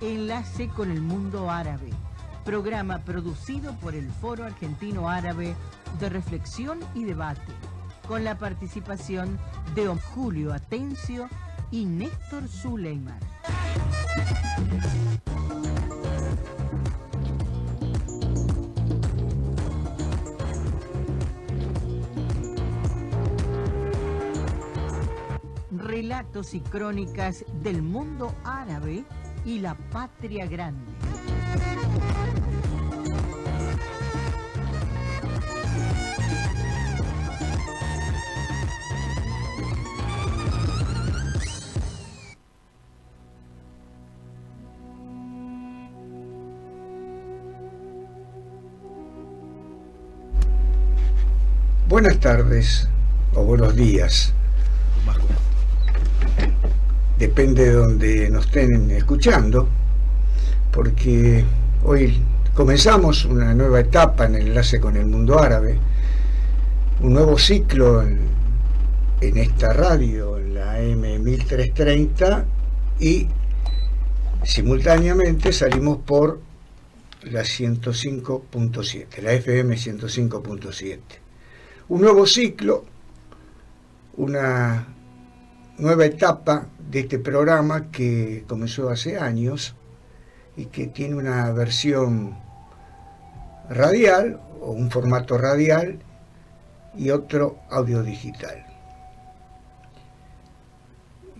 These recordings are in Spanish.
Enlace con el mundo árabe, programa producido por el Foro Argentino Árabe de Reflexión y Debate, con la participación de Julio Atencio y Néstor Suleiman. Relatos y crónicas del mundo árabe y la patria grande. Buenas tardes o buenos días. Depende de donde nos estén escuchando, porque hoy comenzamos una nueva etapa en el enlace con el mundo árabe, un nuevo ciclo en esta radio, en la AM 1330, y simultáneamente salimos por la 105.7, la FM 105.7. Un nuevo ciclo, una nueva etapa de este programa que comenzó hace años y que tiene una versión radial o un formato radial y otro audio digital.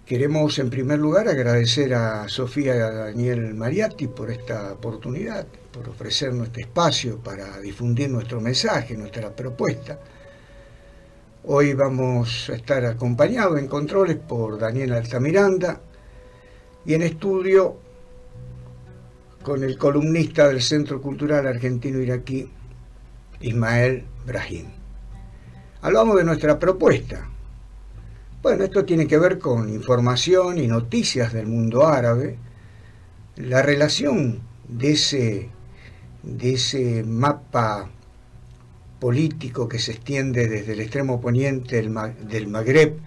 Queremos en primer lugar agradecer a Sofía y a Daniel Mariatti por esta oportunidad, por ofrecernos este espacio para difundir nuestro mensaje, nuestra propuesta. Hoy vamos a estar acompañados en controles por Daniel Altamiranda y en estudio con el columnista del Centro Cultural Argentino Iraquí, Ismael Brahim. Hablamos de nuestra propuesta. Bueno, esto tiene que ver con información y noticias del mundo árabe, la relación de ese mapa político que se extiende desde el extremo poniente del Magreb,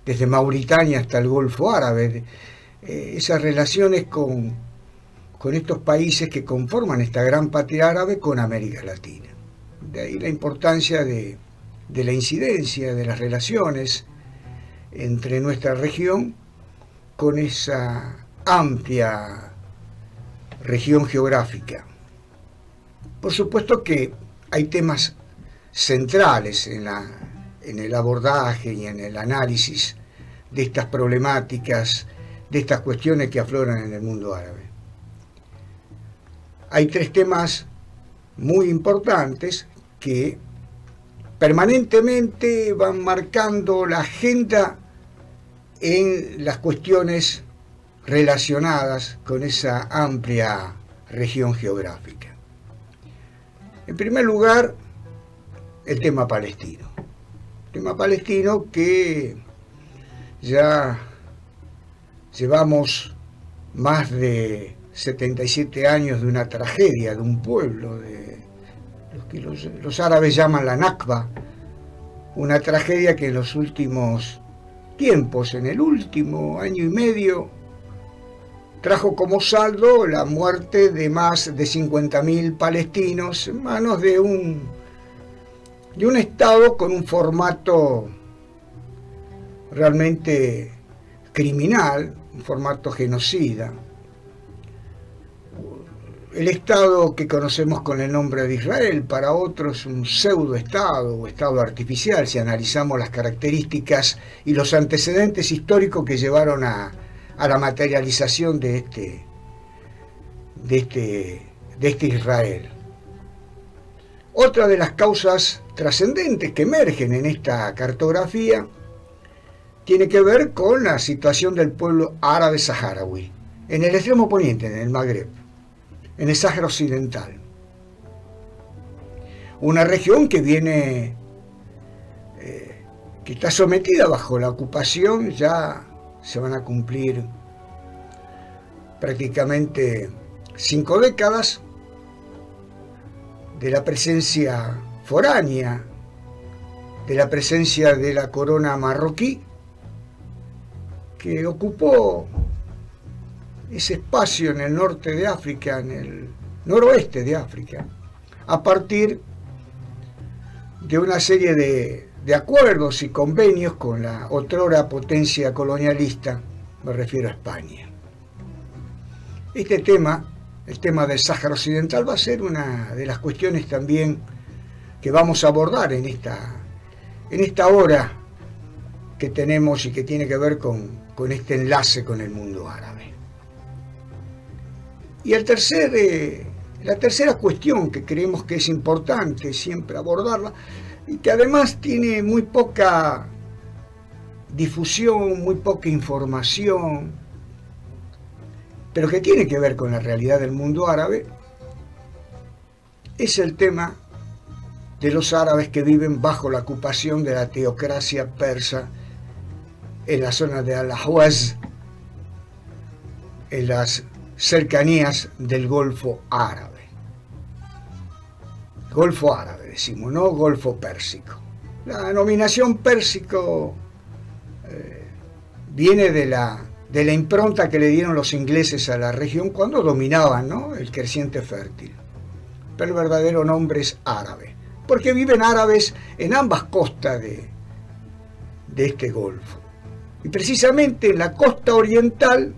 desde Mauritania hasta el Golfo Árabe, esas relaciones con estos países que conforman esta gran patria árabe con América Latina. De ahí la importancia de la incidencia de las relaciones entre nuestra región con esa amplia región geográfica. Por supuesto que hay temas centrales en el abordaje y en el análisis de estas problemáticas, de estas cuestiones que afloran en el mundo árabe. Hay tres temas muy importantes que permanentemente van marcando la agenda en las cuestiones relacionadas con esa amplia región geográfica. En primer lugar, el tema palestino. El tema palestino que ya llevamos más de 77 años de una tragedia, de un pueblo, de lo que los árabes llaman la Nakba, una tragedia que en los últimos tiempos, en el último año y medio, trajo como saldo la muerte de más de 50.000 palestinos en manos de un Estado con un formato realmente criminal, un formato genocida. El Estado que conocemos con el nombre de Israel, para otros es un pseudo-Estado o Estado artificial, si analizamos las características y los antecedentes históricos que llevaron a la materialización de este Israel. Otra de las causas trascendentes que emergen en esta cartografía tiene que ver con la situación del pueblo árabe saharaui, en el extremo poniente, en el Magreb, en el Sáhara Occidental. Una región que que está sometida bajo la ocupación, ya se van a cumplir prácticamente 5 décadas de la presencia foránea, de la presencia de la corona marroquí, que ocupó ese espacio en el norte de África, en el noroeste de África, a partir de una serie de acuerdos y convenios con la otrora potencia colonialista, me refiero a España. Este tema, el tema del Sáhara Occidental, va a ser una de las cuestiones también que vamos a abordar en esta hora que tenemos y que tiene que ver con este enlace con el mundo árabe. Y la tercera cuestión que creemos que es importante siempre abordarla, y que además tiene muy poca difusión, muy poca información, pero que tiene que ver con la realidad del mundo árabe, es el tema de los árabes que viven bajo la ocupación de la teocracia persa en la zona de Al-Ahwaz, en las cercanías del Golfo Árabe. Golfo Árabe decimos, no Golfo Pérsico. La denominación pérsico viene de la impronta que le dieron los ingleses a la región cuando dominaban, ¿no?, el creciente fértil. Pero el verdadero nombre es árabe, porque viven árabes en ambas costas de este golfo. Y precisamente en la costa oriental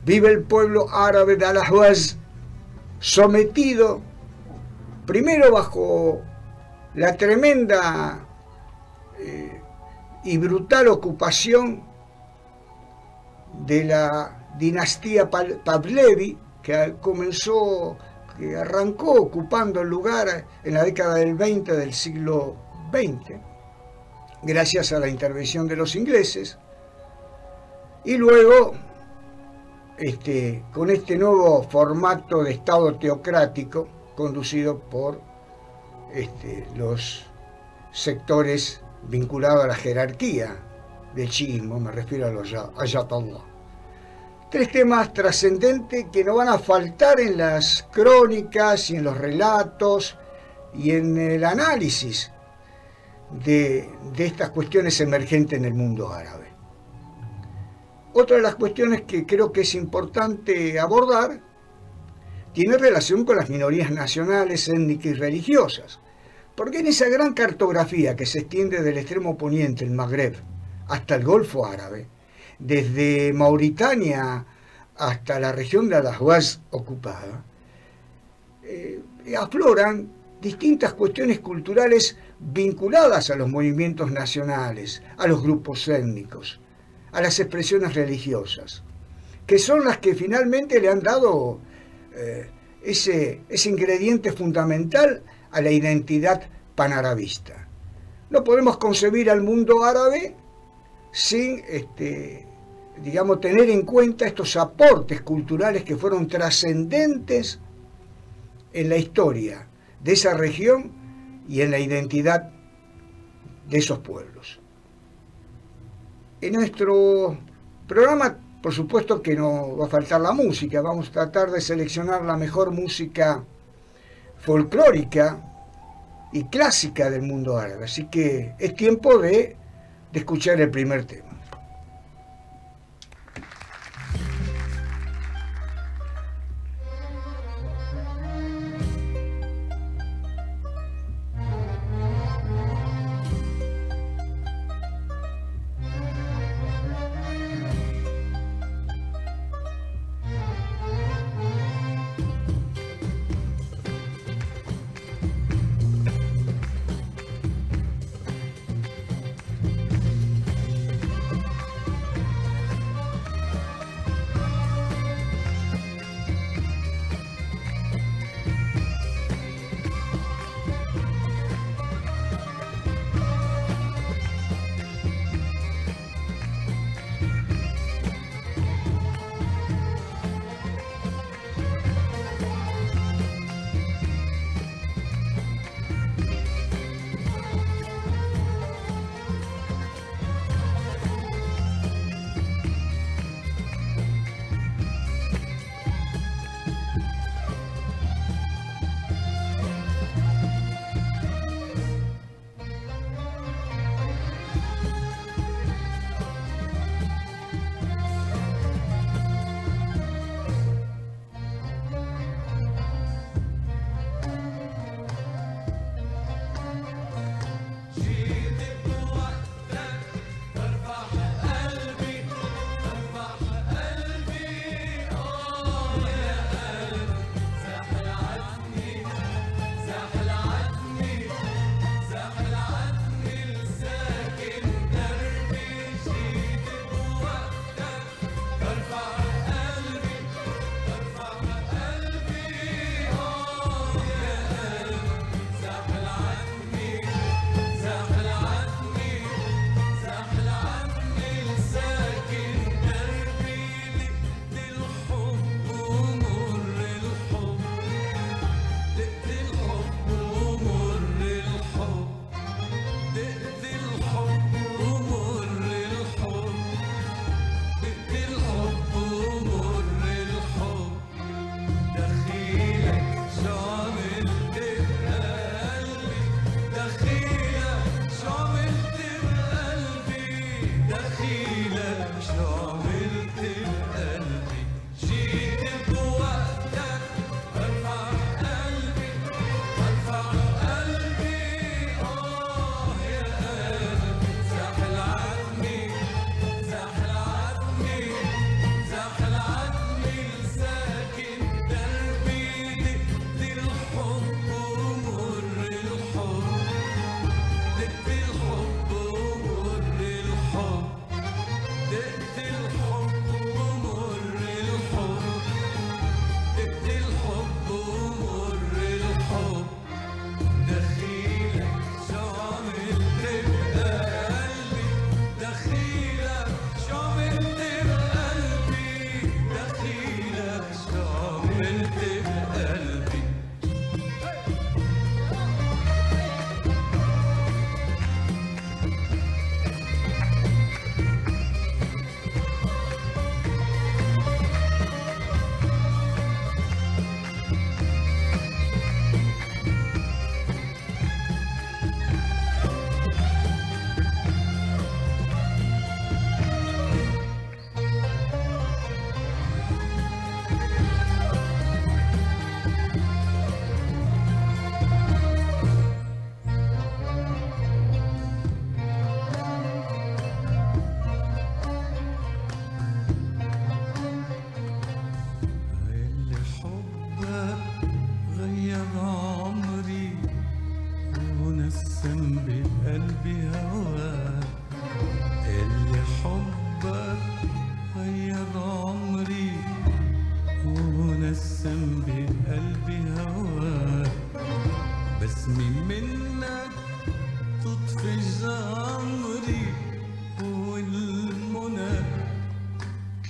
vive el pueblo árabe de Al-Ahwaz, sometido primero bajo la tremenda y brutal ocupación de la dinastía Pahlavi, que arrancó ocupando el lugar en la década del 20 del siglo XX, gracias a la intervención de los ingleses, y luego con este nuevo formato de Estado teocrático conducido por los sectores vinculados a la jerarquía del chiismo, me refiero a los ayatollah. Tres temas trascendentes que no van a faltar en las crónicas y en los relatos y en el análisis de estas cuestiones emergentes en el mundo árabe. Otra de las cuestiones que creo que es importante abordar tiene relación con las minorías nacionales, étnicas y religiosas, porque en esa gran cartografía que se extiende del extremo poniente, el Magreb, hasta el Golfo Árabe, desde Mauritania hasta la región de Al-Ahwaz ocupada, afloran distintas cuestiones culturales vinculadas a los movimientos nacionales, a los grupos étnicos, a las expresiones religiosas, que son las que finalmente le han dado ese ingrediente fundamental a la identidad panarabista. No podemos concebir al mundo árabe sin tener en cuenta estos aportes culturales que fueron trascendentes en la historia de esa región y en la identidad de esos pueblos. En nuestro programa, por supuesto que no va a faltar la música, vamos a tratar de seleccionar la mejor música folclórica y clásica del mundo árabe, así que es tiempo de escuchar el primer tema.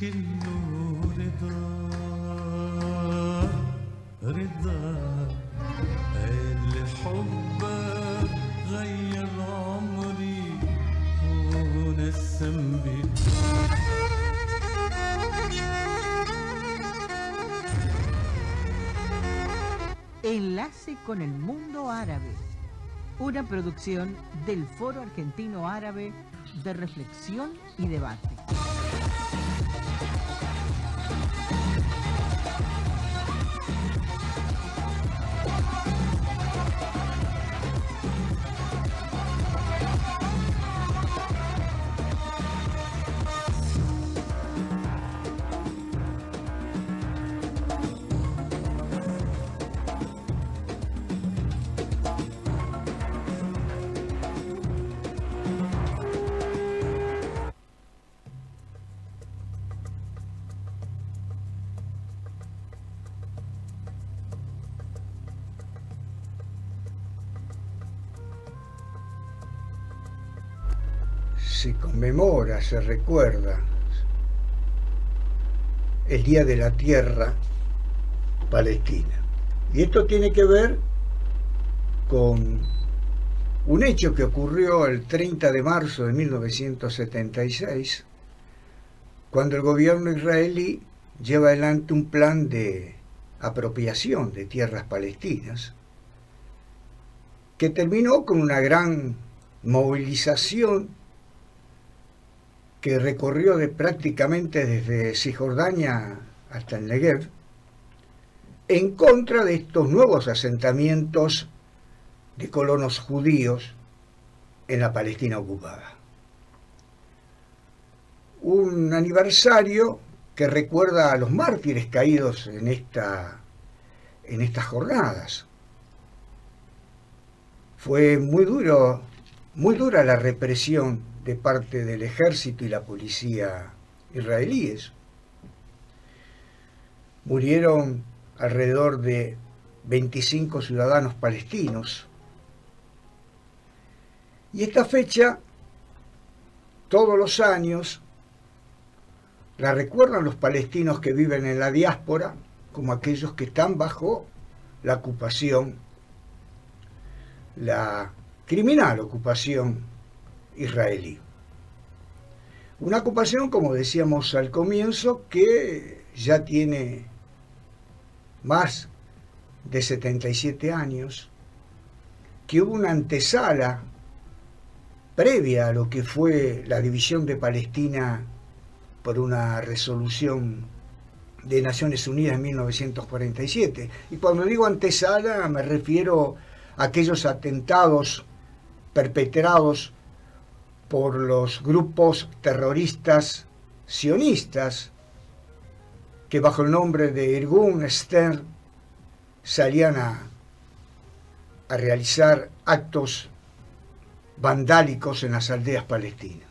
كله رضا رضا اللي حبك غير عمري ونسم بي. Enlace con el mundo árabe, una producción del Foro Argentino Árabe de Reflexión y Debate. Se conmemora, se recuerda el Día de la Tierra Palestina. Y esto tiene que ver con un hecho que ocurrió el 30 de marzo de 1976, cuando el gobierno israelí lleva adelante un plan de apropiación de tierras palestinas, que terminó con una gran movilización que recorrió prácticamente desde Cisjordania hasta el Negev, en contra de estos nuevos asentamientos de colonos judíos en la Palestina ocupada. Un aniversario que recuerda a los mártires caídos en estas jornadas. Fue muy dura la represión de parte del ejército y la policía israelíes. Murieron alrededor de 25 ciudadanos palestinos. Y esta fecha, todos los años, la recuerdan los palestinos que viven en la diáspora como aquellos que están bajo la ocupación, la criminal ocupación israelí. Una ocupación, como decíamos al comienzo, que ya tiene más de 77 años, que hubo una antesala previa a lo que fue la división de Palestina por una resolución de Naciones Unidas en 1947. Y cuando digo antesala me refiero a aquellos atentados perpetrados por los grupos terroristas sionistas que bajo el nombre de Irgun Stern salían a realizar actos vandálicos en las aldeas palestinas.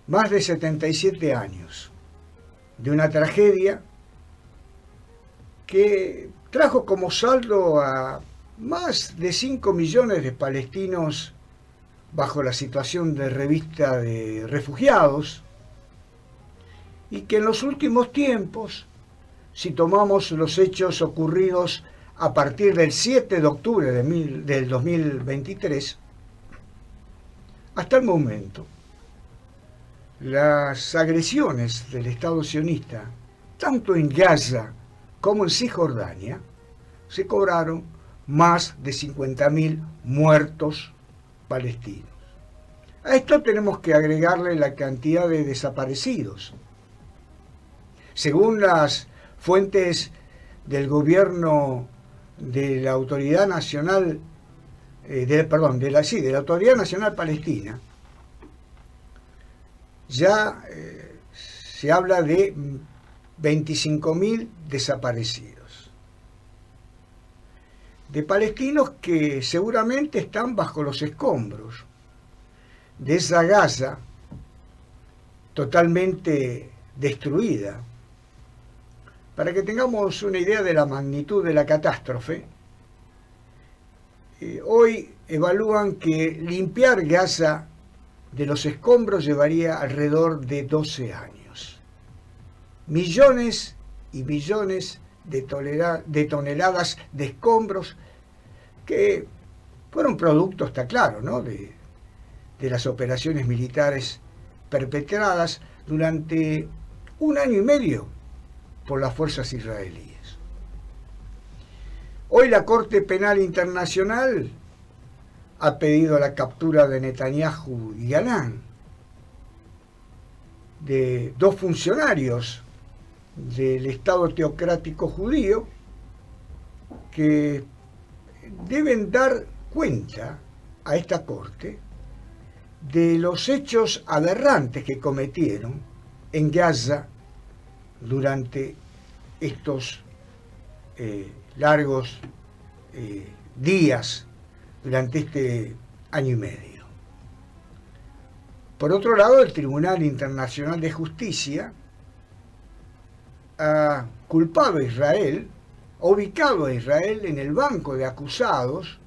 Más de 77 años de una tragedia que trajo como saldo a más de 5 millones de palestinos bajo la situación de revista de refugiados, y que en los últimos tiempos, si tomamos los hechos ocurridos a partir del 7 de octubre del 2023, hasta el momento, las agresiones del Estado sionista, tanto en Gaza como en Cisjordania, se cobraron más de 50.000 muertos palestinos. A esto tenemos que agregarle la cantidad de desaparecidos. Según las fuentes del gobierno de la Autoridad Nacional, de la Autoridad Nacional Palestina, ya se habla de 25.000 desaparecidos. De palestinos que seguramente están bajo los escombros de esa Gaza totalmente destruida. Para que tengamos una idea de la magnitud de la catástrofe, hoy evalúan que limpiar Gaza de los escombros llevaría alrededor de 12 años. Millones y millones de toneladas de escombros que fueron producto, está claro, ¿no?, de las operaciones militares perpetradas durante 1 año y medio por las fuerzas israelíes. Hoy la Corte Penal Internacional ha pedido la captura de Netanyahu y Galán, de 2 funcionarios del Estado teocrático judío que deben dar cuenta a esta Corte de los hechos aberrantes que cometieron en Gaza durante estos largos días, durante este año y medio. Por otro lado, el Tribunal Internacional de Justicia ha culpado a Israel, ha ubicado a Israel en el banco de acusados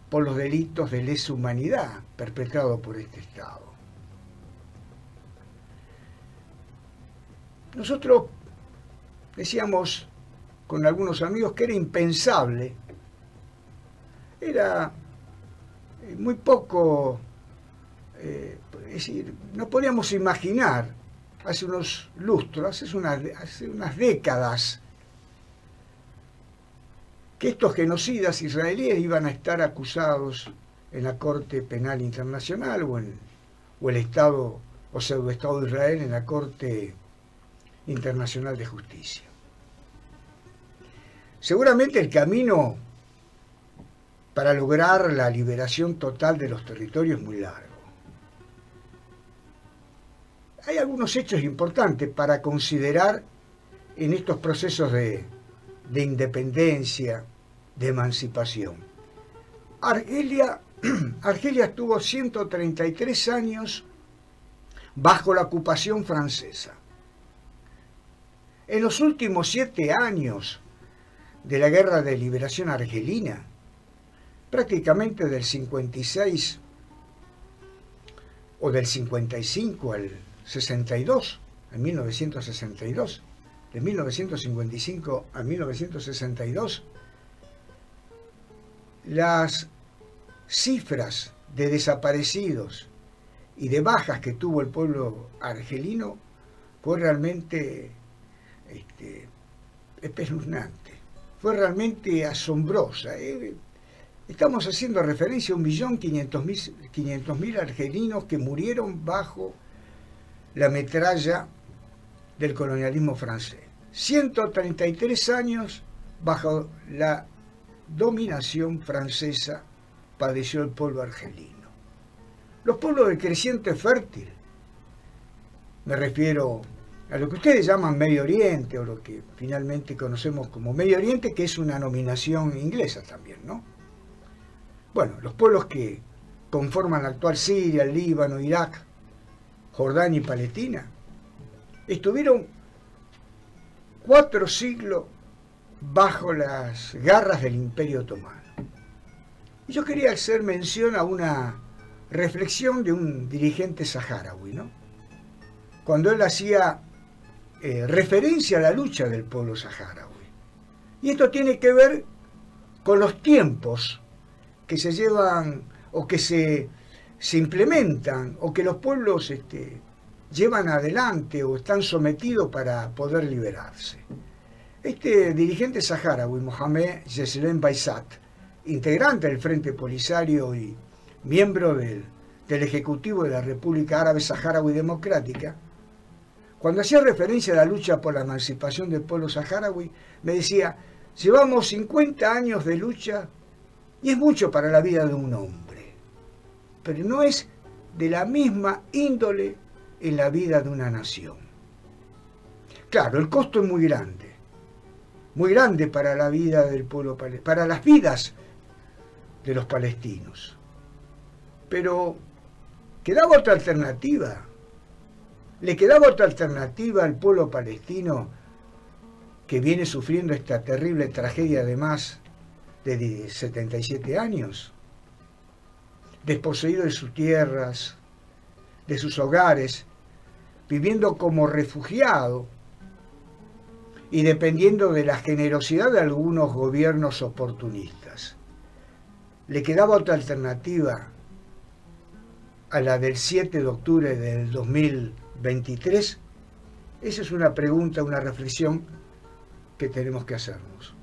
por los delitos de lesa humanidad perpetrados por este Estado. Nosotros decíamos con algunos amigos que era impensable, era muy poco, es decir, no podíamos imaginar hace unos lustros, hace unas décadas, que estos genocidas israelíes iban a estar acusados en la Corte Penal Internacional o el Estado o pseudoestado de Israel en la Corte Internacional de Justicia. Seguramente el camino para lograr la liberación total de los territorios es muy largo. Hay algunos hechos importantes para considerar en estos procesos de independencia, de emancipación. Argelia estuvo 133 años bajo la ocupación francesa. En los últimos 7 años de la Guerra de Liberación Argelina, prácticamente del 56 o del 55 al 62, en 1962, de 1955 a 1962, las cifras de desaparecidos y de bajas que tuvo el pueblo argelino fue realmente espeluznante, fue realmente asombrosa. Estamos haciendo referencia a 1.500.000 argelinos que murieron bajo la metralla del colonialismo francés. 133 años bajo la dominación francesa padeció el pueblo argelino. Los pueblos del creciente fértil, me refiero a lo que ustedes llaman Medio Oriente, o lo que finalmente conocemos como Medio Oriente, que es una nominación inglesa también, ¿no? Bueno, los pueblos que conforman la actual Siria, el Líbano, Irak, Jordania y Palestina, estuvieron 4 siglos bajo las garras del Imperio Otomano. Y yo quería hacer mención a una reflexión de un dirigente saharaui, ¿no?, cuando él hacía referencia a la lucha del pueblo saharaui. Y esto tiene que ver con los tiempos que se llevan o que se implementan o que los pueblos llevan adelante o están sometidos para poder liberarse. Este dirigente saharaui, Mohamed Jeslem Baysat, integrante del Frente Polisario y miembro del Ejecutivo de la República Árabe Saharaui Democrática, cuando hacía referencia a la lucha por la emancipación del pueblo saharaui, me decía: llevamos 50 años de lucha y es mucho para la vida de un hombre, pero no es de la misma índole en la vida de una nación. Claro, el costo es muy grande para la vida del pueblo palestino, para las vidas de los palestinos. Pero quedaba otra alternativa. Le quedaba otra alternativa al pueblo palestino, que viene sufriendo esta terrible tragedia de más de 77 años. desposeídos de sus tierras, de sus hogares, viviendo como refugiados y dependiendo de la generosidad de algunos gobiernos oportunistas. ¿Le quedaba otra alternativa a la del 7 de octubre del 2023? Esa es una pregunta, una reflexión que tenemos que hacernos.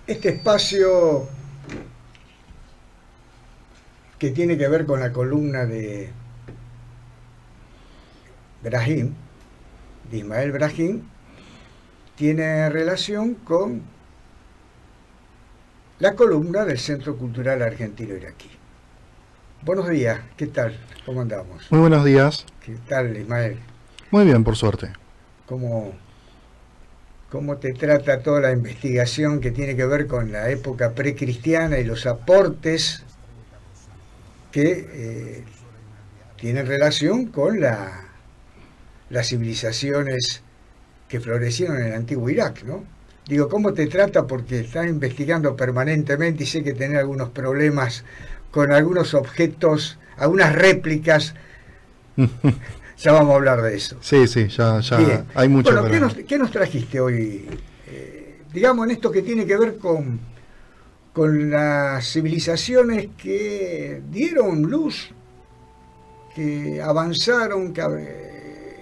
Este espacio que tiene que ver con la columna de Brahim, de Ismael Brahim, tiene relación con la columna del Centro Cultural Argentino Iraquí. Buenos días, ¿qué tal? ¿Cómo andamos? Muy buenos días. ¿Qué tal, Ismael? Muy bien, por suerte. ¿Cómo te trata toda la investigación que tiene que ver con la época precristiana y los aportes que tienen relación con las civilizaciones que florecieron en el antiguo Irak, ¿no? Digo, ¿cómo te trata? Porque estás investigando permanentemente y sé que tenés algunos problemas con algunos objetos, algunas réplicas. Ya vamos a hablar de eso. Sí, ya Bien. hay mucho. Bueno, ¿qué nos trajiste hoy? Digamos, en esto que tiene que ver con las civilizaciones que dieron luz, que avanzaron,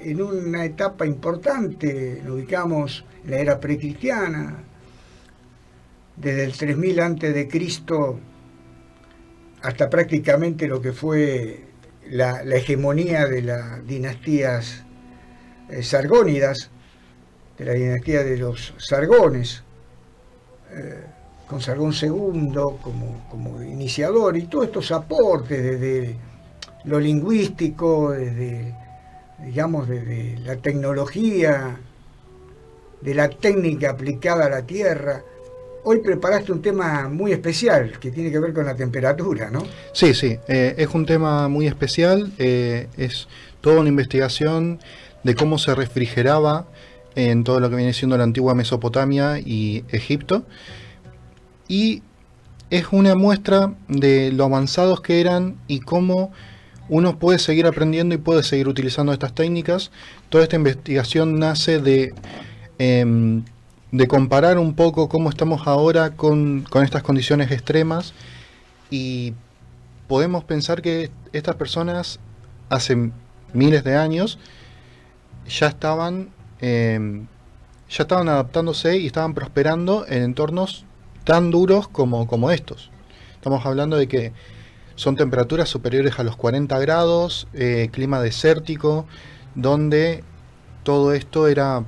en una etapa importante, lo ubicamos en la era precristiana, desde el 3000 antes de Cristo hasta prácticamente lo que fue la hegemonía de las dinastías sargónidas, de la dinastía de los Sargones, con Sargón II como iniciador, y todos estos aportes desde lo lingüístico, desde la tecnología, de la técnica aplicada a la tierra. Hoy preparaste un tema muy especial que tiene que ver con la temperatura, ¿no? Sí, es un tema muy especial, es toda una investigación de cómo se refrigeraba en todo lo que viene siendo la antigua Mesopotamia y Egipto, y es una muestra de lo avanzados que eran y cómo uno puede seguir aprendiendo y puede seguir utilizando estas técnicas. Toda esta investigación nace de comparar un poco cómo estamos ahora con estas condiciones extremas, y podemos pensar que estas personas hace miles de años ya estaban adaptándose y estaban prosperando en entornos tan duros como estos. Estamos hablando de que son temperaturas superiores a los 40 grados, clima desértico, donde todo esto era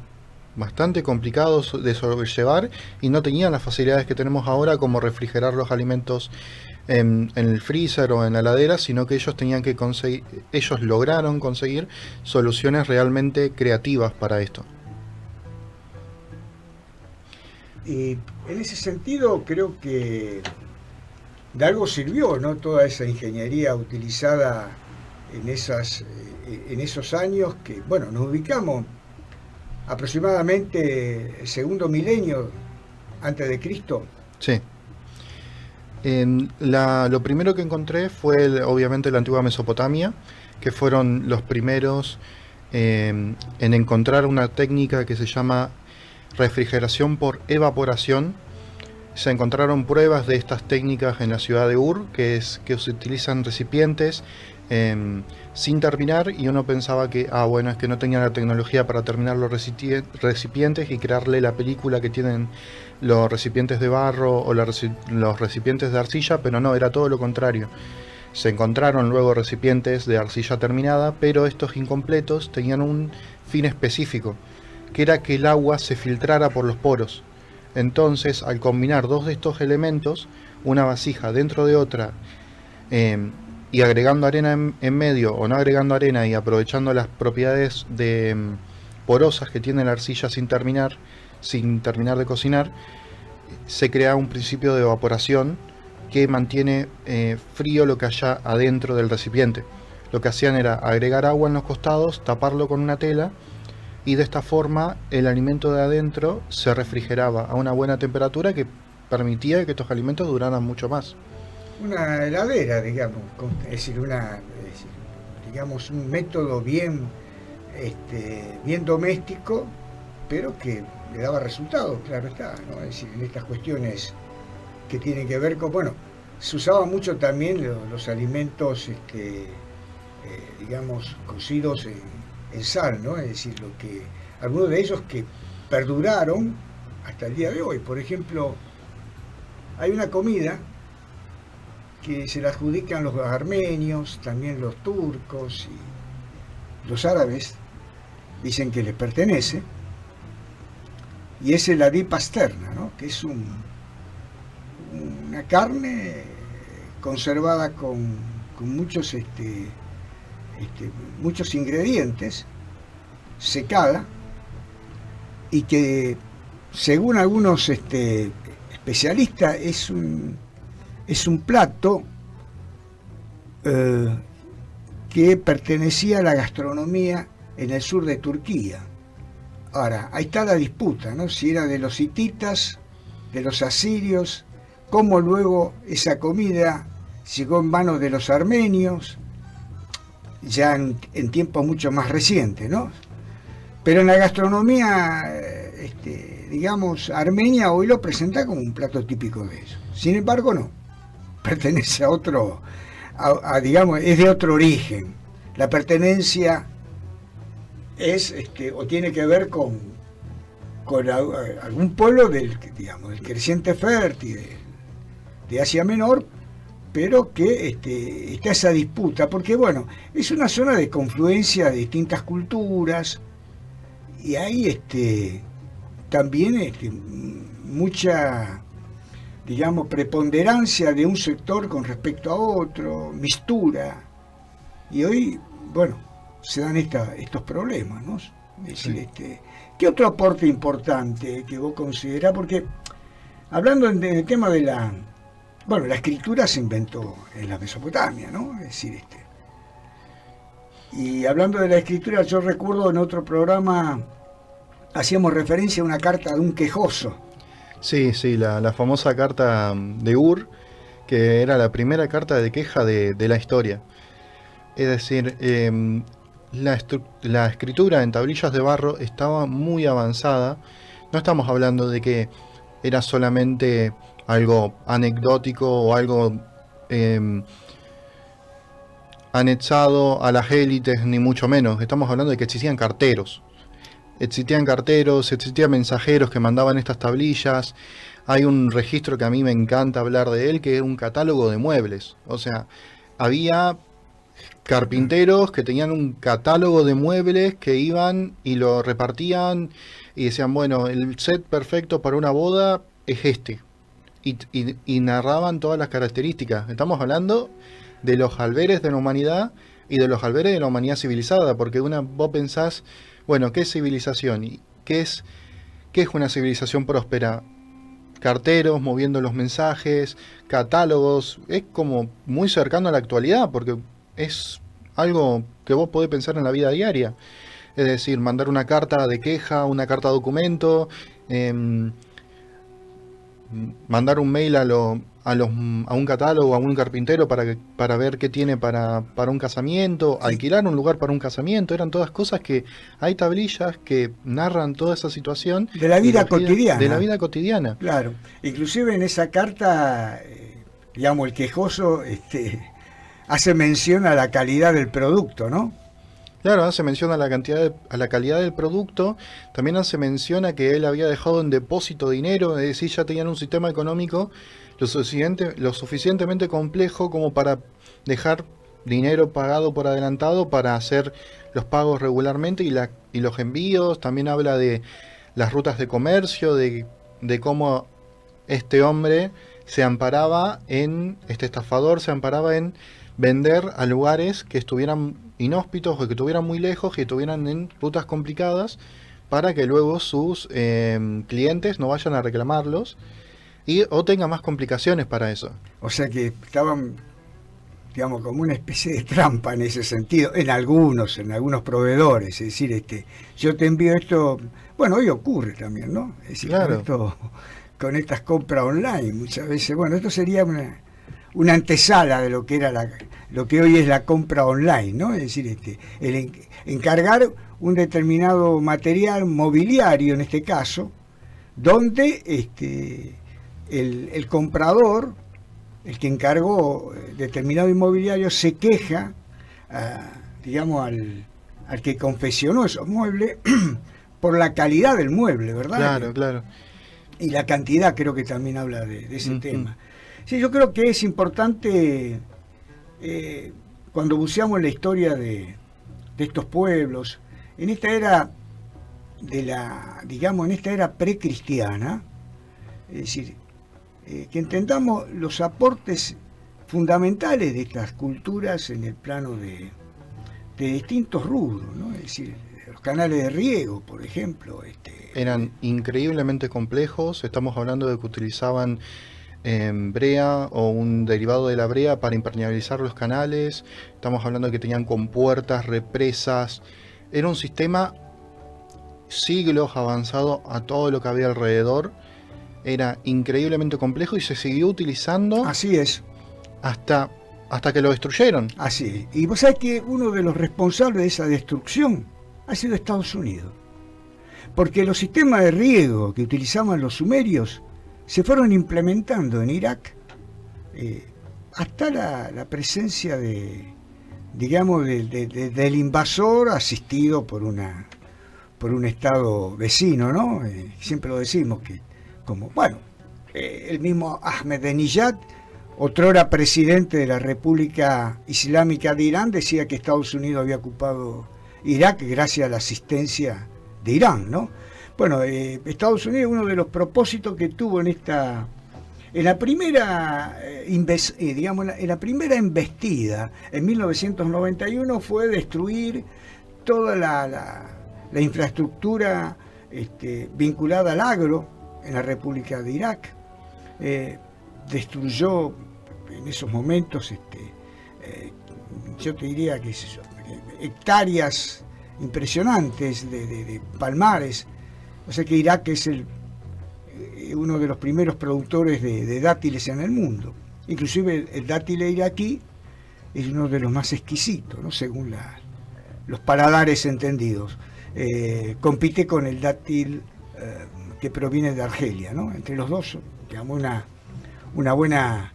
bastante complicado de sobrellevar y no tenían las facilidades que tenemos ahora, como refrigerar los alimentos en el freezer o en la heladera, sino que ellos lograron conseguir soluciones realmente creativas para esto. Y en ese sentido creo que de algo sirvió, ¿no? Toda esa ingeniería utilizada en esos años que, bueno, nos ubicamos aproximadamente el segundo milenio antes de Cristo. Sí. Lo primero que encontré fue obviamente la antigua Mesopotamia, que fueron los primeros en encontrar una técnica que se llama refrigeración por evaporación. Se encontraron pruebas de estas técnicas en la ciudad de Ur, que se utilizan recipientes sin terminar, y uno pensaba que es que no tenían la tecnología para terminar los recipientes y crearle la película que tienen los recipientes de barro o los recipientes de arcilla, pero no, era todo lo contrario. Se encontraron luego recipientes de arcilla terminada, pero estos incompletos tenían un fin específico, que era que el agua se filtrara por los poros. Entonces, al combinar dos de estos elementos, una vasija dentro de otra, y agregando arena en medio o no agregando arena y aprovechando las propiedades porosas que tiene la arcilla sin terminar de cocinar, se crea un principio de evaporación que mantiene frío lo que haya adentro del recipiente. Lo que hacían era agregar agua en los costados, taparlo con una tela, y de esta forma el alimento de adentro se refrigeraba a una buena temperatura que permitía que estos alimentos duraran mucho más. Una heladera, digamos, es decir, digamos, un método bien doméstico, pero que le daba resultados, claro está, ¿no? Es decir, en estas cuestiones que tienen que ver con, bueno, se usaba mucho también los alimentos, digamos, cocidos en sal, ¿no? Es decir, algunos de ellos que perduraron hasta el día de hoy. Por ejemplo, hay una comida que se la adjudican los armenios, también los turcos y los árabes, dicen que les pertenece, y es el adi pasterna, ¿no? Que es una carne conservada con muchos muchos ingredientes, secada, y que según algunos especialistas es un plato que pertenecía a la gastronomía en el sur de Turquía. Ahora, ahí está la disputa, ¿no? Si era de los hititas, de los asirios, cómo luego esa comida llegó en manos de los armenios, ya en tiempos mucho más recientes, ¿no? Pero en la gastronomía, digamos, armenia hoy lo presenta como un plato típico de eso. Sin embargo, no. Pertenece a otro, digamos, es de otro origen. La pertenencia es, o tiene que ver con algún pueblo del creciente fértil de Asia Menor, pero que está esa disputa, porque bueno, es una zona de confluencia de distintas culturas, y hay también mucha, digamos, preponderancia de un sector con respecto a otro, mistura, y hoy, bueno, se dan estos problemas, ¿no? Es decir, Sí. ¿qué otro aporte importante que vos considerás? Porque hablando en el tema de la escritura se inventó en la Mesopotamia, ¿no? Es decir, y hablando de la escritura, yo recuerdo en otro programa hacíamos referencia a una carta de un quejoso. Sí, la famosa carta de Ur, que era la primera carta de queja de la historia. Es decir, la escritura en tablillas de barro estaba muy avanzada. No estamos hablando de que era solamente algo anecdótico o algo anexado a las élites, ni mucho menos. Estamos hablando de que existían carteros, existían mensajeros que mandaban estas tablillas. Hay un registro que a mí me encanta hablar de él, que es un catálogo de muebles. O sea, había carpinteros que tenían un catálogo de muebles que iban y lo repartían y decían, bueno, el set perfecto para una boda es este. Y narraban todas las características. Estamos hablando de los alberes de la humanidad y de los alberes de la humanidad civilizada, porque vos pensás, bueno, ¿qué es civilización? ¿Y qué es una civilización próspera? Carteros moviendo los mensajes, catálogos, es como muy cercano a la actualidad, porque es algo que vos podés pensar en la vida diaria. Es decir, mandar una carta de queja, una carta documento, mandar un mail a un catálogo, a un carpintero para ver qué tiene para un casamiento, alquilar un lugar para un casamiento. Eran todas cosas que hay tablillas que narran toda esa situación De la vida cotidiana. De la vida cotidiana. Claro. Inclusive en esa carta, digamos, el quejoso hace mención a la calidad del producto, ¿no? Claro, hace mención a la calidad del producto, también hace mención a que él había dejado en depósito dinero, es decir, ya tenían un sistema económico lo suficientemente complejo como para dejar dinero pagado por adelantado para hacer los pagos regularmente y los envíos. También habla de las rutas de comercio, de cómo este hombre se amparaba este estafador se amparaba en vender a lugares que estuvieran inhóspitos o que estuvieran muy lejos, que estuvieran en rutas complicadas, para que luego sus clientes no vayan a reclamarlos o tengan más complicaciones para eso. O sea que estaban, digamos, como una especie de trampa en ese sentido, en algunos proveedores. Es decir, yo te envío esto, bueno, hoy ocurre también, ¿no? Es decir, claro. Con estas compras online, muchas veces, bueno, esto sería una antesala de lo que era lo que hoy es la compra online, ¿no? Es decir, el encargar un determinado material mobiliario, en este caso, donde el comprador, el que encargó determinado inmobiliario, se queja, digamos, al que confeccionó esos muebles por la calidad del mueble, ¿verdad? Claro. y la cantidad creo que también habla de ese tema. Sí, yo creo que es importante cuando buceamos la historia de estos pueblos, en esta era digamos, en esta era precristiana, es decir, que entendamos los aportes fundamentales de estas culturas en el plano de distintos rubros, ¿no? Es decir, los canales de riego, por ejemplo. Eran increíblemente complejos, estamos hablando de que utilizaban brea o un derivado de la brea para impermeabilizar los canales, estamos hablando de que tenían compuertas, represas, era un sistema siglos avanzado a todo lo que había alrededor, era increíblemente complejo y se siguió utilizando. Así es. Hasta que lo destruyeron. Así es. Y vos sabés que uno de los responsables de esa destrucción ha sido Estados Unidos. Porque los sistemas de riego que utilizaban los sumerios se fueron implementando en Irak hasta la presencia digamos, del invasor asistido por un estado vecino, ¿no? Siempre lo decimos que, como, bueno, el mismo Ahmadinejad, otrora presidente de la República Islámica de Irán, decía que Estados Unidos había ocupado Irak gracias a la asistencia de Irán, ¿no? Bueno, Estados Unidos, uno de los propósitos que tuvo en la primera embestida en 1991 fue destruir toda la infraestructura vinculada al agro en la República de Irak. Destruyó en esos momentos, yo te diría que hectáreas impresionantes de palmares. O sea que Irak es uno de los primeros productores de dátiles en el mundo. Inclusive el dátil iraquí es uno de los más exquisitos, ¿no? Según los paladares entendidos. Compite con el dátil que proviene de Argelia, ¿no? Entre los dos, digamos, una buena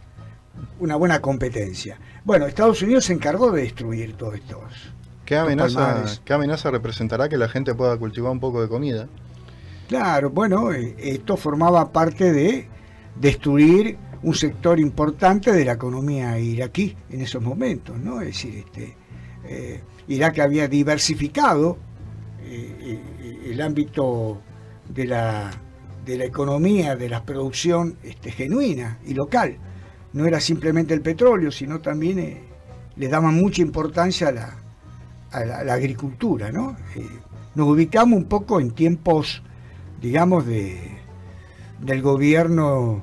competencia. Bueno, Estados Unidos se encargó de destruir todos estos. ¿Qué amenaza representará que la gente pueda cultivar un poco de comida? Claro, bueno, esto formaba parte de destruir un sector importante de la economía iraquí en esos momentos, ¿no? Es decir, Irak había diversificado el ámbito de la economía, de la producción genuina y local. No era simplemente el petróleo, sino también le daban mucha importancia a la agricultura, ¿no? Nos ubicamos un poco en tiempos, digamos, del gobierno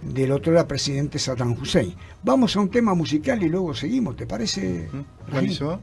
del otro presidente Saddam Hussein. Vamos a un tema musical y luego seguimos, ¿te parece? Buenísimo.